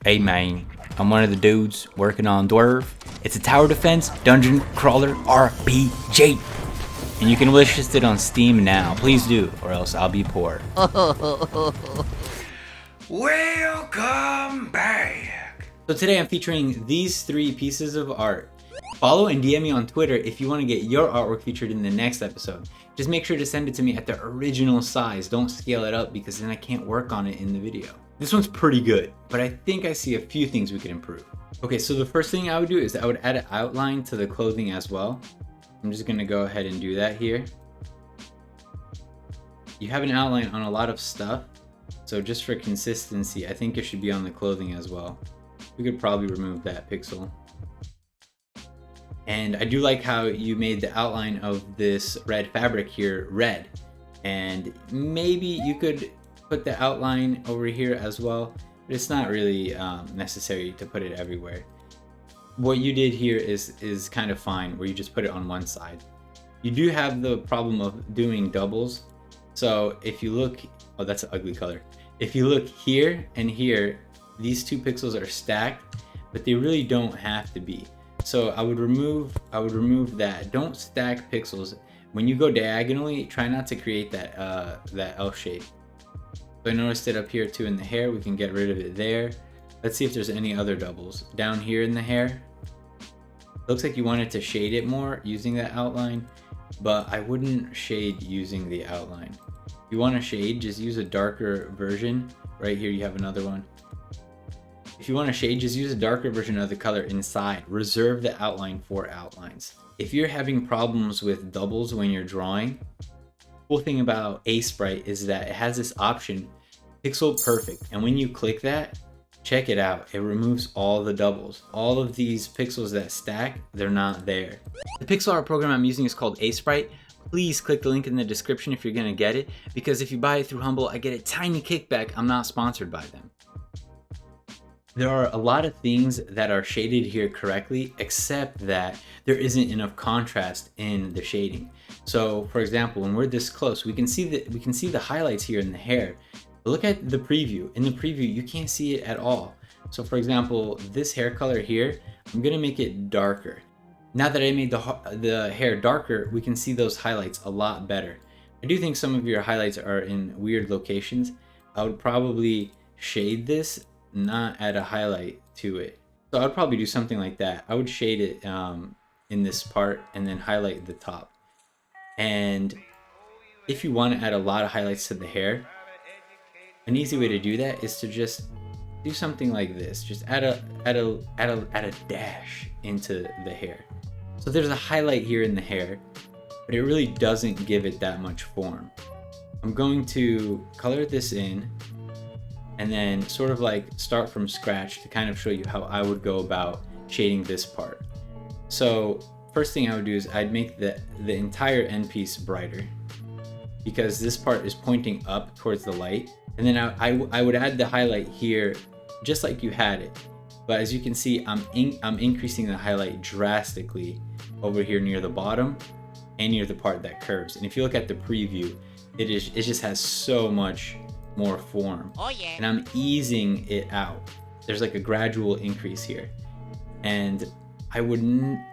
Hey man, I'm one of the dudes working on Dwarf. It's a tower defense dungeon crawler RPG. And you can wish it on Steam now. Please do, or else I'll be poor. Welcome back! So today I'm featuring these 3 pieces of art. Follow and DM me on Twitter if you want to get your artwork featured in the next episode. Just make sure to send it to me at the original size. Don't scale it up because then I can't work on it in the video. This one's pretty good, but I think I see a few things we could improve. Okay, so the first thing I would do is I would add an outline to the clothing as well. I'm just gonna go ahead and do that here. You have an outline on a lot of stuff, so just for consistency, I think it should be on the clothing as well. We could probably remove that pixel. And I do like how you made the outline of this red fabric here red. And maybe you could put the outline over here as well, but it's not really necessary to put it everywhere. What you did here is kind of fine, where you just put it on one side. You do have the problem of doing doubles. So if you look, oh, that's an ugly color. If you look here and here, these 2 pixels are stacked, but they really don't have to be. So I would remove that. Don't stack pixels. When you go diagonally, try not to create that L shape. So I noticed it up here too in the hair. We can get rid of it there. Let's see if there's any other doubles. Down here in the hair, looks like you wanted to shade it more using that outline, but I wouldn't shade using the outline. If you want to shade, just use a darker version. Right here you have another one. If you want to shade, just use a darker version of the color inside. Reserve the outline for outlines. If you're having problems with doubles when you're drawing, cool thing about Sprite is that it has this option, Pixel Perfect. And when you click that, check it out. It removes all the doubles. All of these pixels that stack, they're not there. The pixel art program I'm using is called Sprite. Please click the link in the description if you're gonna get it, because if you buy it through Humble, I get a tiny kickback. I'm not sponsored by them. There are a lot of things that are shaded here correctly, except that there isn't enough contrast in the shading. So for example, when we're this close, we can see the highlights here in the hair. But look at the preview. In the preview, you can't see it at all. So for example, this hair color here, I'm gonna make it darker. Now that I made the hair darker, we can see those highlights a lot better. I do think some of your highlights are in weird locations. I would probably shade this, not add a highlight to it. So I'd probably do something like that. I would shade it in this part and then highlight the top. And if you want to add a lot of highlights to the hair, an easy way to do that is to just do something like this. Just add a dash into the hair. So there's a highlight here in the hair, but it really doesn't give it that much form. I'm going to color this in and then sort of like start from scratch to kind of show you how I would go about shading this part. So first thing I would do is I'd make the entire end piece brighter, because this part is pointing up towards the light. And then I would add the highlight here just like you had it. But as you can see, I'm increasing the highlight drastically over here near the bottom and near the part that curves. And if you look at the preview, it just has so much more form. Oh yeah. And I'm easing it out. There's like a gradual increase here. And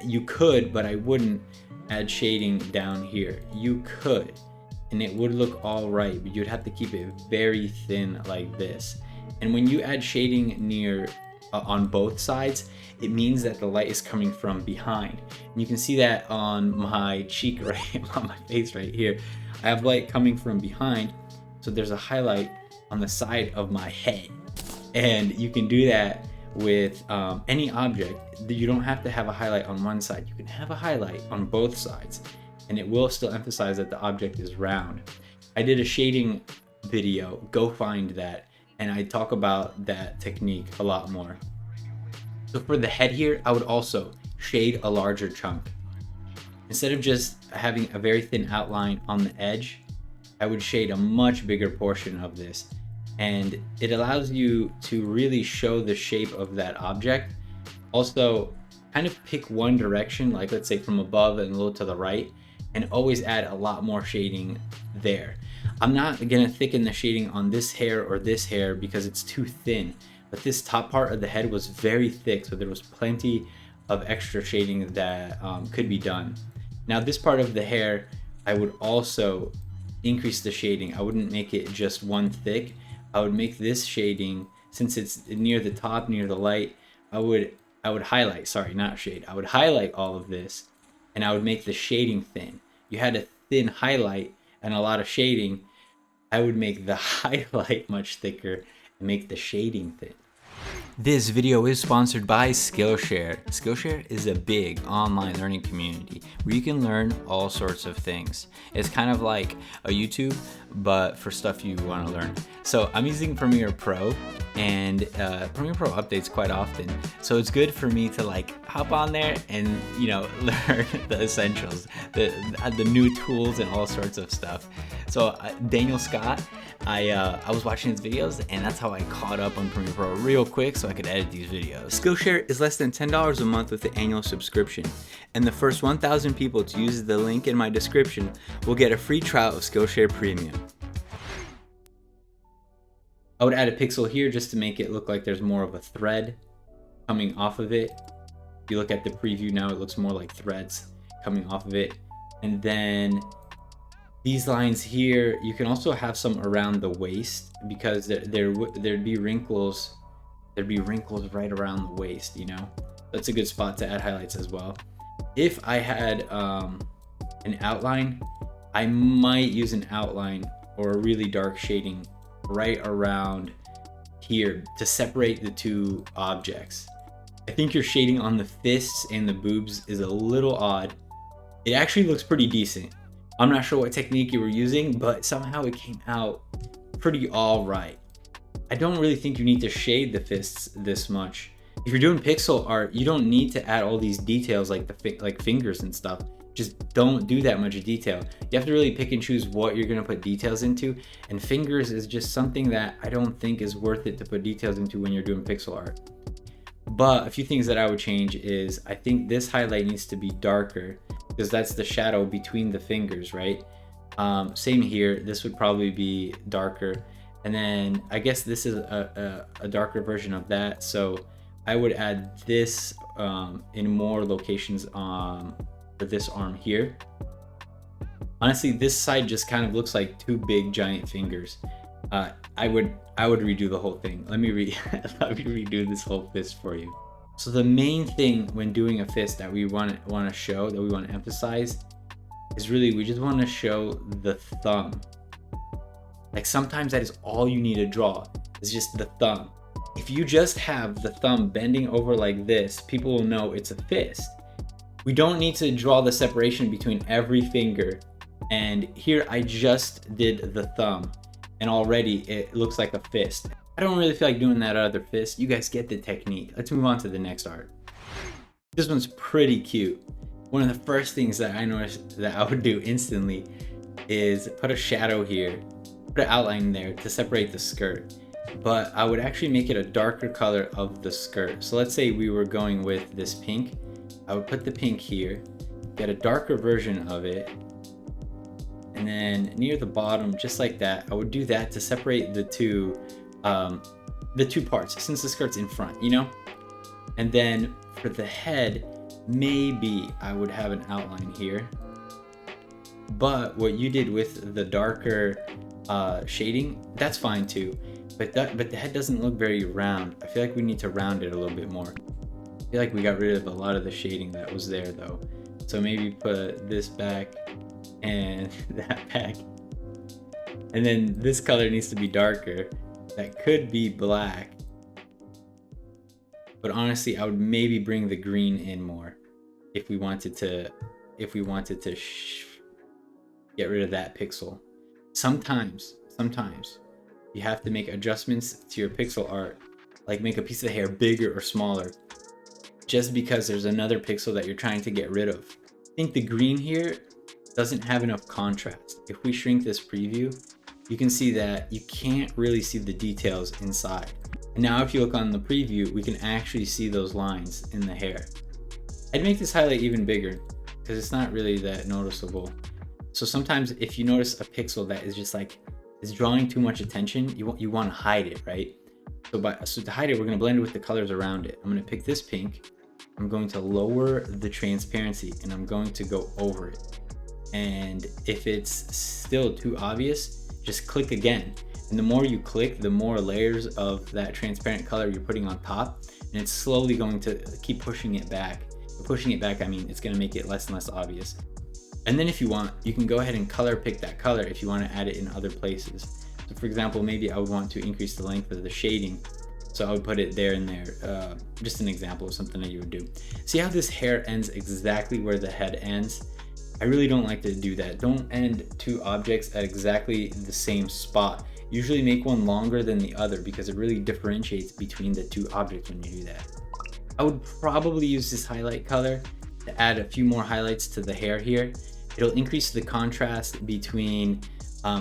you could, but I wouldn't add shading down here. You could, and it would look all right, but you'd have to keep it very thin like this. And when you add shading near on both sides, it means that the light is coming from behind. And you can see that on my cheek right, on my face right here. I have light coming from behind. So there's a highlight on the side of my head. And you can do that with any object. You don't have to have a highlight on one side. You can have a highlight on both sides, and it will still emphasize that the object is round. I did a shading video, go find that, and I talk about that technique a lot more. So for the head here, I would also shade a larger chunk. Instead of just having a very thin outline on the edge, I would shade a much bigger portion of this, and it allows you to really show the shape of that object. Also, kind of pick one direction, like let's say from above and a little to the right, and always add a lot more shading there. I'm not gonna thicken the shading on this hair or this hair because it's too thin, but this top part of the head was very thick, so there was plenty of extra shading that could be done. Now this part of the hair, I would also increase the shading. I wouldn't make it just one thick. I would make this shading, since it's near the top, near the light, I would highlight, sorry, not shade. I would highlight all of this, and I would make the shading thin. You had a thin highlight and a lot of shading. I would make the highlight much thicker and make the shading thin. This video is sponsored by Skillshare. Skillshare is a big online learning community where you can learn all sorts of things. It's kind of like a YouTube, but for stuff you want to learn. So I'm using Premiere Pro, and Premiere Pro updates quite often. So it's good for me to like hop on there and, you know, learn the essentials, the new tools and all sorts of stuff. So Daniel Scott, I was watching his videos, and that's how I caught up on Premiere Pro real quick so I could edit these videos. Skillshare is less than $10 a month with the annual subscription, and the first 1,000 people to use the link in my description will get a free trial of Skillshare Premium. I would add a pixel here just to make it look like there's more of a thread coming off of it. If you look at the preview now, it looks more like threads coming off of it. And then these lines here, you can also have some around the waist, because there'd be wrinkles. There'd be wrinkles right around the waist, you know? That's a good spot to add highlights as well. If I had an outline, I might use an outline or a really dark shading right around here to separate the two objects. I think your shading on the fists and the boobs is a little odd. It actually looks pretty decent. I'm not sure what technique you were using, but somehow it came out pretty all right. I don't really think you need to shade the fists this much. If you're doing pixel art, you don't need to add all these details like like fingers and stuff. Just don't do that much detail. You have to really pick and choose what you're gonna put details into, and fingers is just something that I don't think is worth it to put details into when you're doing pixel art. But a few things that I would change is, I think this highlight needs to be darker, because that's the shadow between the fingers, right? Same here, this would probably be darker. And then I guess this is a darker version of that. So I would add this in more locations for this arm here. Honestly, this side just kind of looks like two big giant fingers. I would redo the whole thing. Let me redo this whole fist for you. So the main thing when doing a fist that we want to show, that we want to emphasize, is really we just want to show the thumb. Like sometimes that is all you need to draw, is just the thumb. If you just have the thumb bending over like this, people will know it's a fist. We don't need to draw the separation between every finger. And here I just did the thumb, and already it looks like a fist. I don't really feel like doing that other fist. You guys get the technique. Let's move on to the next art. This one's pretty cute. One of the first things that I noticed that I would do instantly is put a shadow here, put an outline there to separate the skirt. But I would actually make it a darker color of the skirt. So let's say we were going with this pink. I would put the pink here, get a darker version of it, and then near the bottom, just like that, I would do that to separate the two parts, since the skirt's in front, you know? And then for the head, maybe I would have an outline here. But what you did with the darker shading, that's fine too. But the head doesn't look very round. I feel like we need to round it a little bit more. I feel like we got rid of a lot of the shading that was there though. So maybe put this back and that back. And then this color needs to be darker. That could be black. But honestly, I would maybe bring the green in more if we wanted to get rid of that pixel. Sometimes you have to make adjustments to your pixel art, like make a piece of hair bigger or smaller, just because there's another pixel that you're trying to get rid of. I think the green here doesn't have enough contrast. If we shrink this preview, you can see that you can't really see the details inside. And now if you look on the preview, we can actually see those lines in the hair. I'd make this highlight even bigger because it's not really that noticeable. So sometimes if you notice a pixel that is just like, is drawing too much attention, you want to hide it, right? So to hide it, we're gonna blend it with the colors around it. I'm gonna pick this pink. I'm going to lower the transparency and I'm going to go over it. And if it's still too obvious, just click again. And the more you click, the more layers of that transparent color you're putting on top, and it's slowly going to keep pushing it back. By pushing it back, I mean it's gonna make it less and less obvious. And then if you want, you can go ahead and color pick that color if you want to add it in other places. So for example, maybe I would want to increase the length of the shading. So I would put it there and there. Just an example of something that you would do. See how this hair ends exactly where the head ends? I really don't like to do that. Don't end two objects at exactly the same spot. Usually make one longer than the other because it really differentiates between the two objects when you do that. I would probably use this highlight color to add a few more highlights to the hair here. It'll increase the contrast between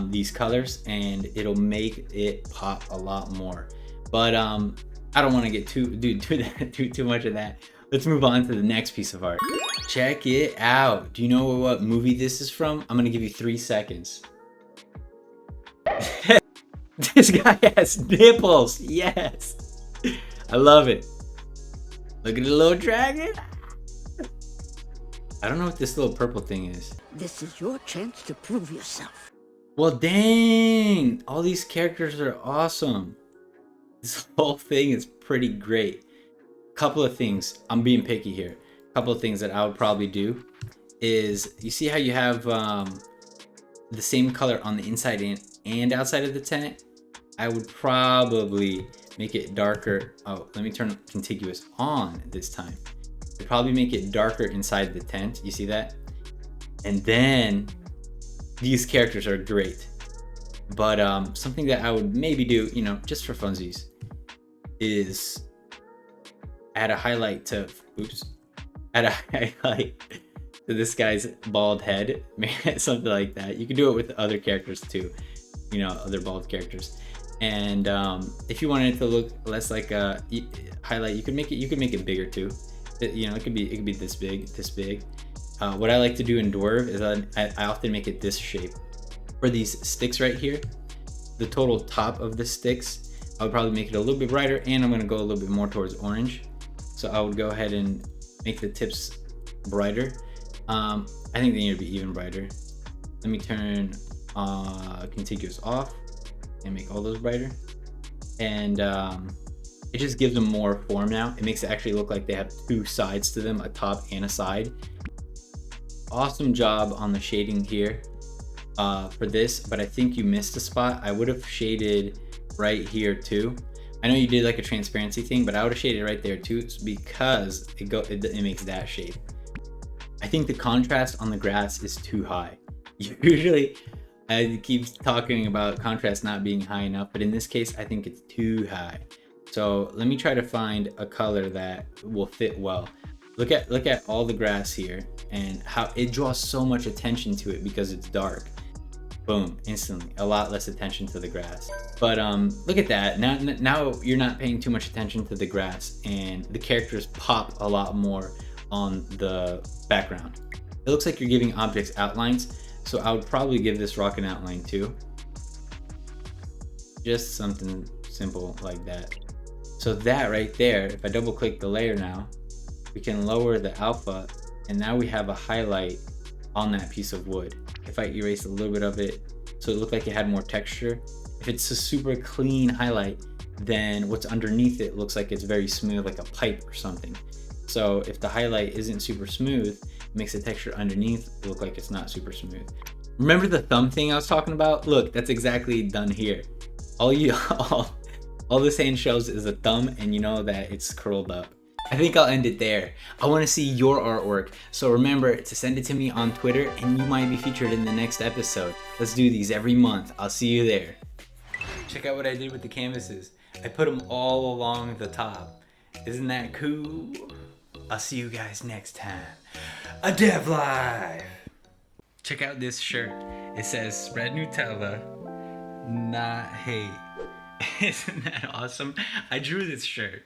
these colors and it'll make it pop a lot more. But I don't want to get too much of that. Let's move on to the next piece of art. Check it out. Do you know what movie this is from? I'm gonna give you 3 seconds. This guy has nipples. Yes, I love it. Look at the little dragon. I don't know what this little purple thing is. This is your chance to prove yourself. Well, dang, all these characters are awesome. This whole thing is pretty great. Couple of things, I'm being picky here. Couple of things that I would probably do is, you see how you have the same color on the inside and outside of the tent? I would probably make it darker. Oh, let me turn contiguous on this time. I'd probably make it darker inside the tent. You see that? And then these characters are great. But something that I would maybe do, you know, just for funsies, is add a highlight to, add a highlight to this guy's bald head, something like that. You can do it with other characters too, you know, other bald characters. And if you wanted it to look less like a highlight, you could make it bigger too. You know, it could be this big. What I like to do in Dwarf is I often make it this shape. For these sticks right here, the total top of the sticks, I would probably make it a little bit brighter, and I'm gonna go a little bit more towards orange. So I would go ahead and make the tips brighter. I think they need to be even brighter. Let me turn contiguous off and make all those brighter. And it just gives them more form now. It makes it actually look like they have two sides to them, a top and a side. Awesome job on the shading here for this, but I think you missed a spot. I would have shaded right here too. I know you did like a transparency thing, but I would have shaded right there too, because it makes that shape. I think the contrast on the grass is too high. Usually I keep talking about contrast not being high enough, but in this case I think it's too high. So let me try to find a color that will fit well. Look at all the grass here and how it draws so much attention to it because it's dark. Boom, instantly, a lot less attention to the grass. But look at that. Now you're not paying too much attention to the grass, and the characters pop a lot more on the background. It looks like you're giving objects outlines, so I would probably give this rock an outline too. Just something simple like that. So that right there, if I double click the layer now, we can lower the alpha, and now we have a highlight on that piece of wood. If I erase a little bit of it so it looked like it had more texture, if it's a super clean highlight, then what's underneath it looks like it's very smooth, like a pipe or something. So if the highlight isn't super smooth, it makes the texture underneath look like it's not super smooth. Remember the thumb thing I was talking about? Look, that's exactly done here. All this hand shows is a thumb, and you know that it's curled up. I think I'll end it there. I want to see your artwork, so remember to send it to me on Twitter and you might be featured in the next episode. Let's do these every month. I'll see you there. Check out what I did with the canvases. I put them all along the top. Isn't that cool? I'll see you guys next time. A Dev Live! Check out this shirt. It says spread Nutella, not hate. Isn't that awesome? I drew this shirt.